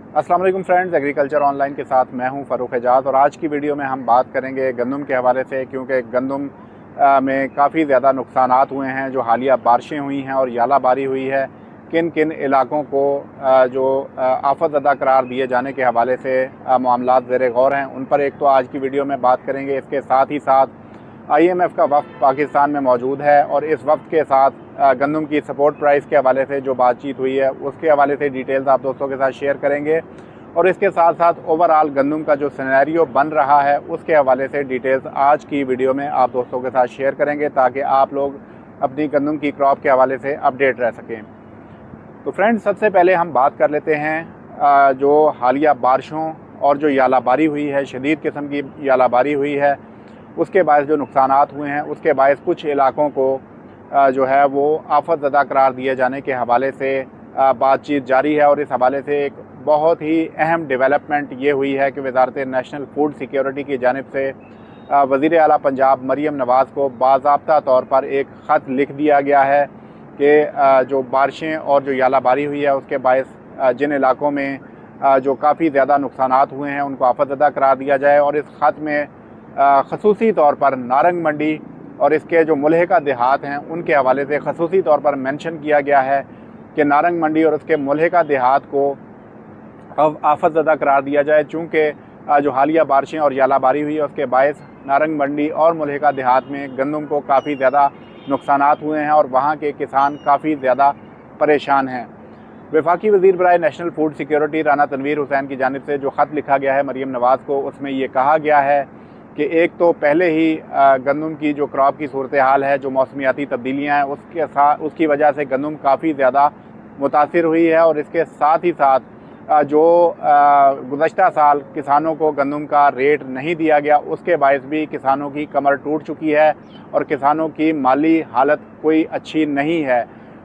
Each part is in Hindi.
अस्सलाम वालेकुम फ्रेंड्स, एग्रीकल्चर ऑनलाइन के साथ मैं हूं फ़ारूक एजाज। और आज की वीडियो में हम बात करेंगे गंदम के हवाले से, क्योंकि गंदम में काफ़ी ज़्यादा नुकसानात हुए हैं जो हालिया बारिशें हुई हैं और यालाबारी हुई है। किन किन इलाकों को जो आफत ज़दा करार दिए जाने के हवाले से मामलात ज़ेर गौर हैं, उन पर एक तो आज की वीडियो में बात करेंगे। इसके साथ ही साथ IMF का वफ़द पाकिस्तान में मौजूद है और इस वफ़द के साथ गंदम की सपोर्ट प्राइस के हवाले से जो बातचीत हुई है उसके हवाले से डिटेल्स आप दोस्तों के साथ शेयर करेंगे। और इसके साथ साथ ओवरऑल गंदम का जो सिनेरियो बन रहा है उसके हवाले से डिटेल्स आज की वीडियो में आप दोस्तों के साथ शेयर करेंगे, ताकि आप लोग अपनी गंदम की क्रॉप के हवाले से अपडेट रह सकें। तो फ्रेंड्स, सबसे पहले हम बात कर लेते हैं जो हालिया बारिशों और जो यालाबारी हुई है, शदीद किस्म की यालाबारी हुई है, उसके बायस जो नुकसानात हुए हैं, उसके बायस कुछ इलाकों को जो है वो आफत ज़दा करार दिए जाने के हवाले से बातचीत जारी है। और इस हवाले से एक बहुत ही अहम डेवलपमेंट ये हुई है कि वज़ारत नेशनल फूड सिक्योरिटी की जानिब से वज़ीर आला पंजाब मरीम नवाज़ को बाज़ाब्ता तौर पर एक ख़त लिख दिया गया है कि जो बारिशें और जो यालाबारी हुई है उसके बायस जिन इलाकों में जो काफ़ी ज़्यादा नुकसानात हुए हैं उनको आफत ज़दा करार दिया जाए। और इस ख़त में खसूसी तौर पर नारंग मंडी और इसके जो मुल्हिका देहात हैं उनके हवाले से खसूसी तौर पर मेंशन किया गया है कि नारंग मंडी और उसके मुल्हिका देहात को अब आफत ज़दा करार दिया जाए, चूँकि जो हालिया बारिशें और यालाबारी हुई है उसके बायस नारंग मंडी और मुल्हिका देहात में गंदम को काफ़ी ज़्यादा नुकसानात हुए हैं और वहाँ के किसान काफ़ी ज़्यादा परेशान हैं। वफाकी वज़ीर बराए national food security Rana Tanveer Hussain की जानिब से जो ख़त लिखा गया है मरीम नवाज़ को, उसमें ये कहा गया है कि एक तो पहले ही गंदम की जो क्रॉप की सूरत हाल है, जो मौसमियाती तब्दीलियाँ हैं उसके साथ उसकी वजह से गंदम काफ़ी ज़्यादा मुतासिर हुई है। और इसके साथ ही साथ जो गुज़श्ता साल किसानों को गंदम का रेट नहीं दिया गया उसके बायस भी किसानों की कमर टूट चुकी है और किसानों की माली हालत कोई अच्छी नहीं है।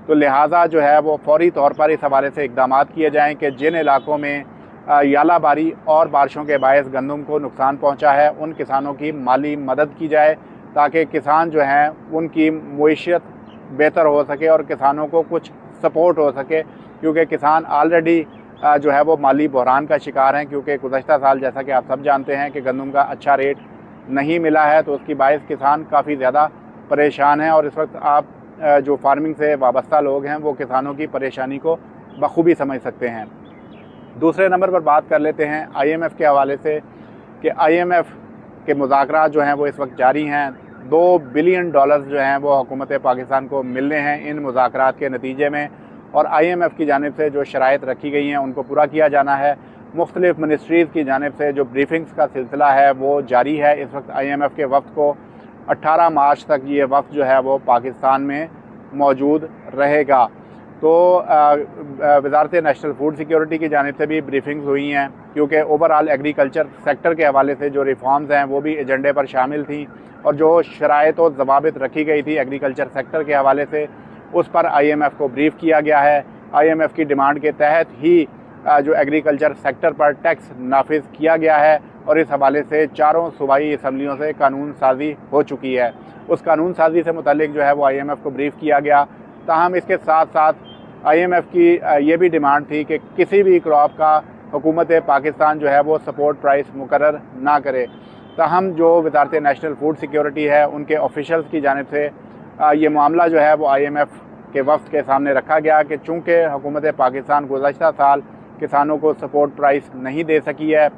तो लिहाजा जो है वो फौरी तौर पर इस हवाले से इक़दामात किए जाएँ कि जिन इलाकों में यालाबारी और बारिशों के बायस गंदम को नुकसान पहुंचा है उन किसानों की माली मदद की जाए, ताकि किसान जो हैं उनकी मईशत बेहतर हो सके और किसानों को कुछ सपोर्ट हो सके, क्योंकि किसान ऑलरेडी जो है वो माली बहरान का शिकार हैं। क्योंकि गुज़श्ता साल जैसा कि आप सब जानते हैं कि गंदम का अच्छा रेट नहीं मिला है, तो उसकी बायस किसान काफ़ी ज़्यादा परेशान हैं। और इस वक्त आप जो फार्मिंग से वाबस्ता लोग हैं वो किसानों की परेशानी को बखूबी समझ सकते हैं। दूसरे नंबर पर बात कर लेते हैं IMF के हवाले से कि IMF के मुज़ाकरात जो हैं वो इस वक्त जारी हैं। $2 बिलियन जो हैं वो हुकूमत पाकिस्तान को मिलने हैं इन मुज़ाकरात के नतीजे में, और IMF की जानिब से जो शराइत रखी गई हैं उनको पूरा किया जाना है। मुख्तलिफ़ मिनिस्ट्रीज़ की जानिब से जो ब्रीफिंग्स का सिलसिला है वो जारी है। इस वक्त IMF के वफ़द को 18 मार्च तक ये वफ़द जो है वो पाकिस्तान में मौजूद रहेगा। तो वज़ारत नेशनल फूड सिक्योरिटी की जानिब से भी ब्रीफिंग्स हुई हैं, क्योंकि ओवरऑल एग्रीकल्चर सेक्टर के हवाले से जो रिफॉर्म्स हैं वो भी एजेंडे पर शामिल थी, और जो शराइत और ज़वाबित रखी गई थी एग्रीकल्चर सेक्टर के हवाले से उस पर IMF को ब्रीफ़ किया गया है। IMF की डिमांड के तहत ही जो एग्रीकल्चर सेक्टर पर टैक्स नाफिज किया गया है, और इस हवाले से चारों सूबाई असम्बलियों से कानून साजी हो चुकी है। उस कानून साजी से मुतालिक जो है वो IMF को ब्रीफ़ किया गया। ताहम इसके साथ साथ IMF की ये भी डिमांड थी कि किसी भी क्रॉप का हुकूमत पाकिस्तान जो है वो सपोर्ट प्राइस मुकर्रर ना करे। ताहम जो वज़ारत नेशनल फूड सिक्योरिटी है उनके ऑफिशल्स की जानिब से ये मामला जो है वो IMF के वफ़द के सामने रखा गया कि चूँकि हुकूमत पाकिस्तान गुज़श्ता साल किसानों को सपोर्ट प्राइस नहीं दे सकी है,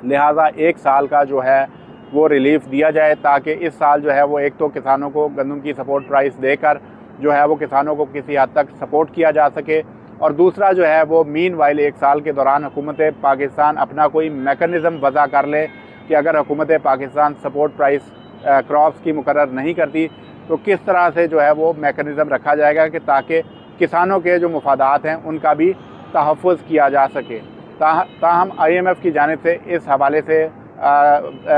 लिहाजा 1 साल का जो है वो रिलीफ़ दिया जाए, ताकि इस साल जो है वो एक तो किसानों को गंदम की सपोर्ट प्राइस देकर जो है वो किसानों को किसी हद तक सपोर्ट किया जा सके, और दूसरा जो है वो मीनवाइल 1 साल के दौरान हुकूमत पाकिस्तान अपना कोई मेकनिज़म वज़ा कर ले कि अगर हुकूमत पाकिस्तान सपोर्ट प्राइस क्रॉप्स की मुकर्रर नहीं करती तो किस तरह से जो है वो मेकनिज़म रखा जाएगा कि ताकि किसानों के जो मुफादात हैं उनका भी तहफ़्फ़ुज़ किया जा सके। ताहम IMF की जानिब से इस हवाले से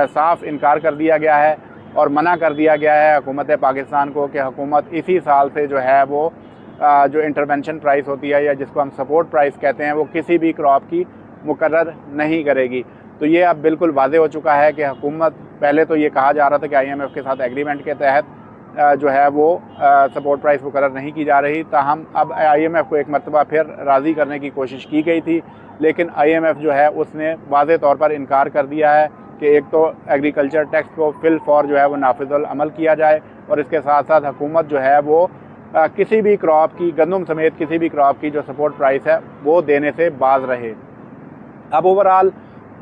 साफ़ इनकार कर दिया गया है और मना कर दिया गया है हुकूमत पाकिस्तान को कि हुकूमत इसी साल से जो है वो जो इंटरवेंशन प्राइस होती है या जिसको हम सपोर्ट प्राइस कहते हैं वो किसी भी क्रॉप की मुकर्रर नहीं करेगी। तो ये अब बिल्कुल वाज़ेह हो चुका है कि हुकूमत, पहले तो ये कहा जा रहा था कि IMF के साथ एग्रीमेंट के तहत जो है वो सपोर्ट प्राइस मुकर्रर नहीं की जा रही। ताहम अब IMF को एक मरतबा फिर राज़ी करने की कोशिश की गई थी, लेकिन IMF जो है उसने वाज़े तौर पर इनकार कर दिया है कि एक तो एग्रीकल्चर टैक्स को फिल फॉर जो है वो नाफिजुल अमल किया जाए, और इसके साथ साथ हुकूमत जो है वो किसी भी क्रॉप की, गंदम समेत किसी भी क्रॉप की जो सपोर्ट प्राइस है वो देने से बाज रहे। अब ओवरऑल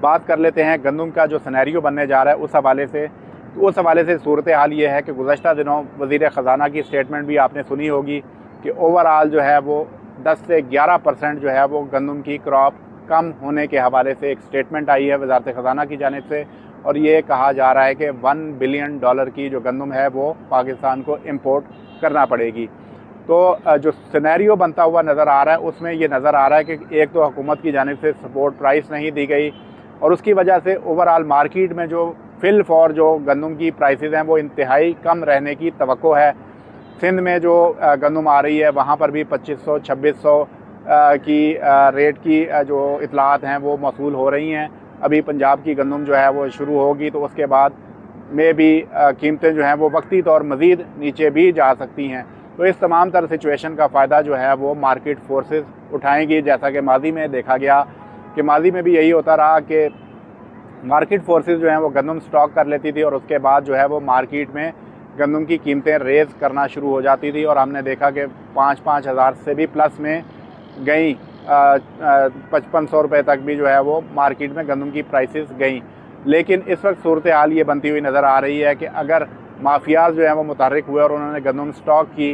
बात कर लेते हैं गंदम का जो सिनेरियो बनने जा रहा है उस हवाले से। तो उस हवाले से सूरत हाल ये है कि गुज़श्ता दिनों वज़ीर ख़ज़ाना की स्टेटमेंट भी आपने सुनी होगी कि ओवरऑल जो है वो 10 से 11% जो है वो गंदम की क्रॉप कम होने के हवाले से एक स्टेटमेंट आई है वज़ारत ख़ज़ाना की जानिब से, और ये कहा जा रहा है कि $1 बिलियन की जो गंदम है वो पाकिस्तान को इम्पोर्ट करना पड़ेगी। तो जो सिनेरियो बनता हुआ नज़र आ रहा है उसमें ये नज़र आ रहा है कि एक तो हुकूमत की जानिब से सपोर्ट प्राइस नहीं दी गई, और उसकी वजह से ओवरऑल मार्केट में जो फिल फॉर जो गंदम की प्राइसेस हैं वो इंतहाई कम रहने की तवक्को है। सिंध में जो गंदम आ रही है वहाँ पर भी 2500-2600 की रेट की जो इतलात हैं वो मौसूल हो रही हैं। अभी पंजाब की गंदम जो है वो शुरू होगी तो उसके बाद में भी कीमतें जो हैं वो वक्ती तौर मज़ीद नीचे भी जा सकती हैं। तो इस तमाम तरह सिचुएशन का फ़ायदा जो है वो मार्केट फोर्सेस उठाएंगी, जैसा कि माजी में देखा गया कि माजी में भी यही होता रहा कि मार्केट फोर्सेस जो हैं वो गंदम स्टॉक कर लेती थी और उसके बाद जो है वो मार्केट में गंदम की कीमतें रेज़ करना शुरू हो जाती थी, और हमने देखा कि 5-5 हज़ार से भी प्लस में गई, 5500 रुपये तक भी जो है वो मार्केट में गंदम की प्राइसेस गई। लेकिन इस वक्त सूरत हाल ये बनती हुई नज़र आ रही है कि अगर माफियाज जो हैं वो मुतहर्रिक हुए और उन्होंने गंदम स्टॉक की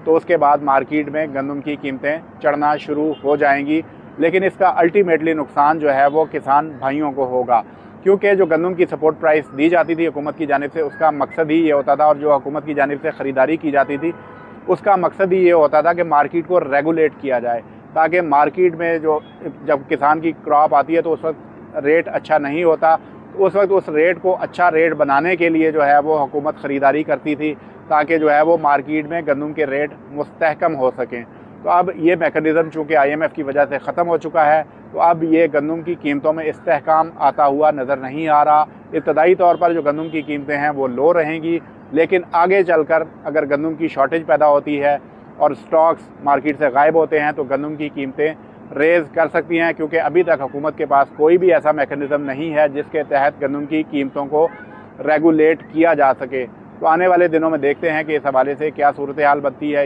तो उसके बाद मार्केट में गंदम की कीमतें चढ़ना शुरू हो जाएंगी, लेकिन इसका अल्टीमेटली नुकसान जो है वो किसान भाइयों को होगा, क्योंकि जो गंदम की सपोर्ट प्राइस दी जाती थी हुकूमत की जानिब से उसका मकसद ही ये होता था, और जो हुकूमत की जानिब से ख़रीदारी की जाती थी उसका मकसद ही ये होता था कि मार्केट को रेगुलेट किया जाए, ताकि मार्केट में जो जब किसान की क्रॉप आती है तो उस वक्त रेट अच्छा नहीं होता, उस वक्त उस रेट को अच्छा रेट बनाने के लिए जो है वो हुकूमत ख़रीदारी करती थी ताकि जो है वो मार्केट में गंदम के रेट मुस्तहकम हो सकें। तो अब ये मेकनिज़म चूँकि IMF की वजह से ख़त्म हो चुका है, तो अब ये गंदम की कीमतों में इस्तेहकाम आता हुआ नज़र नहीं आ रहा। इब्तदाई तौर पर जो गंदम की कीमतें हैं वो लो रहेंगी, लेकिन आगे चलकर अगर गंदम की शॉर्टेज पैदा होती है और स्टॉक्स मार्केट से गायब होते हैं तो गंदम की कीमतें रेज़ कर सकती हैं, क्योंकि अभी तक हुकूमत के पास कोई भी ऐसा मेकनिज़म नहीं है जिसके तहत गंदम की कीमतों को रेगुलेट किया जा सके। तो आने वाले दिनों में देखते हैं कि इस हवाले से क्या सूरत हाल बनती है।